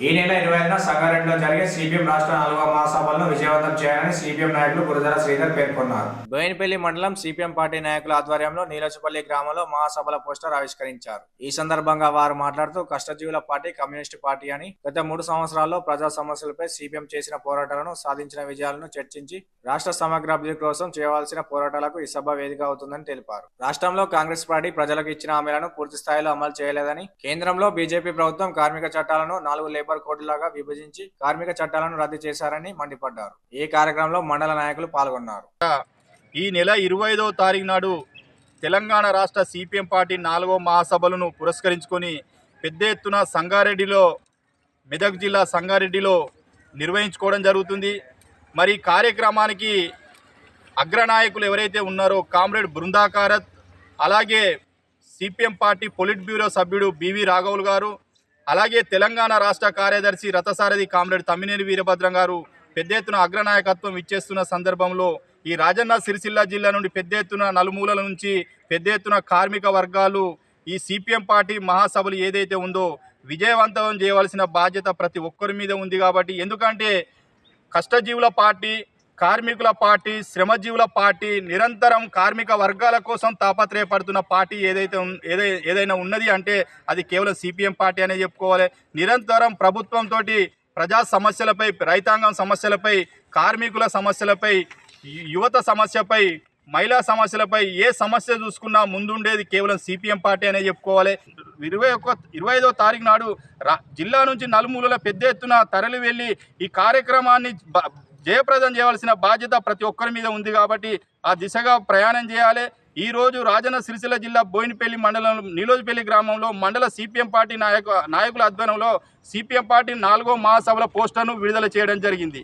ఈ నెల 25న సంగారెడ్డిలో జరిగే సిపిఎం రాష్ట్ర 4వ మహాసభలను విజయవంతం చేయాలని సిపిఎం నాయకులు గురజాల శ్రీధర్ పేర్కొన్నారు. బోయినపల్లి మండలం సిపిఎం పార్టీ నాయకుల ఆధ్వర్యంలో నీలచపల్లి గ్రామంలో మహాసభల పోస్టర్ ఆవిష్కరించారు. ఈ సందర్భంగా వారు మాట్లాడుతూ కష్టజీవుల పార్టీ కమ్యూనిస్టు పార్టీ అని గత 3 సంవత్సరాల్లో ప్రజా సమస్యలపై సిపిఎం చేసిన పోరాటాలను సాధించిన విజయాలను చర్చించి రాష్ట్ర సమగ్ర అభివృద్ధి కోసం చేయవలసిన పోరాటాలకు ఈ సభ వేదిక అవుతుందని తెలిపారు. రాష్ట్రంలో కాంగ్రెస్ పార్టీ ప్రజలకు ఇచ్చిన హామీలను పూర్తి స్థాయిలో అమలు చేయలేదని, కేంద్రంలో బీజేపీ ప్రభుత్వం కార్మిక చట్టాలను 4 లేబర్ కోడ్లాగా విభజించి కార్మిక చట్టాలను రద్దు చేశారని మండిపడ్డారు. ఈ కార్యక్రమంలో మండల నాయకులు పాల్గొన్నారు. ఈ నెల 25వ తారీఖు నాడు తెలంగాణ రాష్ట్ర సిపిఎం పార్టీ 4వ మహాసభలను పురస్కరించుకొని పెద్ద ఎత్తున సంగారెడ్డిలో, మెదక్ జిల్లా సంగారెడ్డిలో నిర్వహించుకోవడం జరుగుతుంది. మరి కార్యక్రమానికి అగ్రనాయకులు ఎవరైతే ఉన్నారో కామ్రేడ్ బృందాకారత్, అలాగే సిపిఎం పార్టీ పొలిట్ బ్యూరో సభ్యుడు బివి రాఘవులు గారు, అలాగే తెలంగాణ రాష్ట్ర కార్యదర్శి రథసారథి కామ్రేడ్ తమ్మినేని వీరభద్రం గారు పెద్ద ఎత్తున అగ్రనాయకత్వం ఇచ్చేస్తున్న సందర్భంలో ఈ రాజన్న సిరిసిల్ల జిల్లా నుండి పెద్ద ఎత్తున నలుమూలల నుంచి పెద్ద ఎత్తున కార్మిక వర్గాలు ఈ సిపిఎం పార్టీ మహాసభలు ఏదైతే ఉందో విజయవంతం చేయవలసిన బాధ్యత ప్రతి ఒక్కరి మీద ఉంది. కాబట్టి ఎందుకంటే కష్టజీవుల పార్టీ, కార్మికుల పార్టీ, శ్రమజీవుల పార్టీ నిరంతరం కార్మిక వర్గాల కోసం తాపత్రయపడుతున్న పార్టీ ఏదైనా ఉన్నది అంటే అది కేవలం సిపిఎం పార్టీ అనే చెప్పుకోవాలి. నిరంతరం ప్రభుత్వంతో ప్రజా సమస్యలపై, రైతాంగం సమస్యలపై, కార్మికుల సమస్యలపై, యువత సమస్యపై, మహిళా సమస్యలపై ఏ సమస్య చూసుకున్నా ముందుండేది కేవలం సిపిఎం పార్టీ అనే చెప్పుకోవాలి. 25వ తారీఖు నాడు జిల్లా నుంచి నలుమూలల పెద్ద ఎత్తున తరలి వెళ్ళి ఈ కార్యక్రమాన్ని జయప్రదం చేయవలసిన బాధ్యత ప్రతి ఒక్కరి మీద ఉంది. కాబట్టి ఆ దిశగా ప్రయాణం చేయాలి. ఈరోజు రాజన్న సిరిసిల్ల జిల్లా బోయినపల్లి మండలం నీలోజపల్లి గ్రామంలో మండల సిపిఎం పార్టీ నాయకుల ఆధ్వర్యంలో సిపిఎం పార్టీ 4వ మహాసభల పోస్టర్ను విడుదల చేయడం జరిగింది.